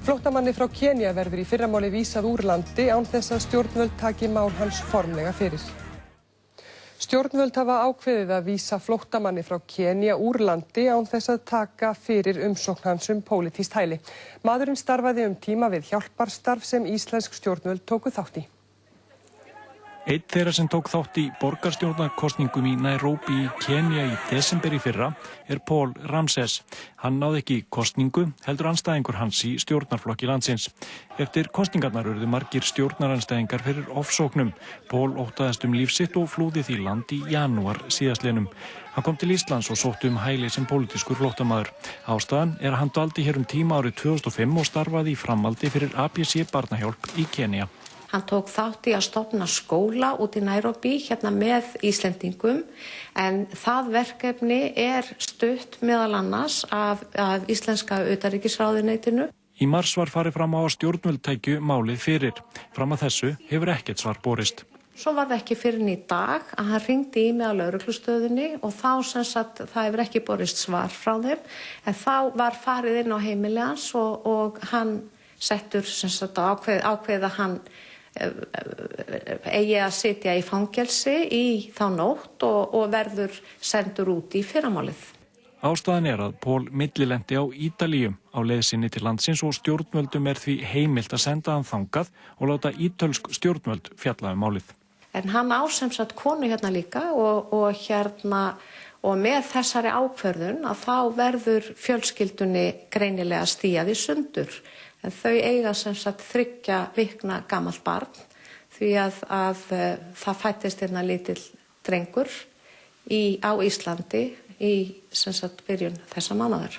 Flóttamanni frá Kenía verður í fyrramáli vísað úr landi án þess að stjórnvöld taki mál hans formlega fyrir. Stjórnvöld hafa ákveðið að vísa flóttamanni frá Kenía úr landi án þess að taka fyrir umsókn hans pólitískt hæli. Maðurinn starfaði tíma við hjálparstarf sem íslensk stjórnvöld tóku þátt í. Einn þeirra sem tók þátt í borgarstjórnarkosningum í Nairobi í Kenía í desember í fyrra Paul Ramses. Hann náði ekki kosningu, heldur andstæðingur hans í stjórnarflokki landsins. Eftir kosningarnar urðu margir stjórnarandstæðingar fyrir ofsóknum. Paul óttaðist líf sitt og flúði því land í janúar síðastliðnum. Hann kom til Íslands og sótti hæli sem pólitískur flóttamaður. Ástæðan að hann dvaldi hér tíma árið 2005 og starfaði í framhaldi fyrir ABC Barnahjálp í Kenía. Hann tók þátt í að stofna skóla út í Nairobi með Íslendingum en það verkefni stutt meðal annars af íslenska utanríkisráðuneytinu. Í mars var farið fram á að stjórnvöld tækju málið fyrir. Fram að þessu hefur ekkert svar borist. Svo var það ekki fyrr en í dag að hann hringdi í mig á lögreglustöðinni og þá það hefur ekki borist svar frá þeim en þá var farið inn á heimili hans og hann settur ákveðið að hann eigi að sitja í fangelsi í þá nótt og verður sendur út í fyrramálið. Ástæðan að Paul millilenti á Ítalíu á leið sinni til landsins og stjórnvöldum því heimilt að senda hann þangað og láta ítölsk stjórnvöld fjalla málið. En hann á konu hérna líka og með þessari ákvörðun að þá verður fjölskyldunni greinilega stíað í sundur. En þau eiga 3 vikna gamalt barn því að það fæddist lítill drengur á Íslandi í byrjun þessa mánaðar.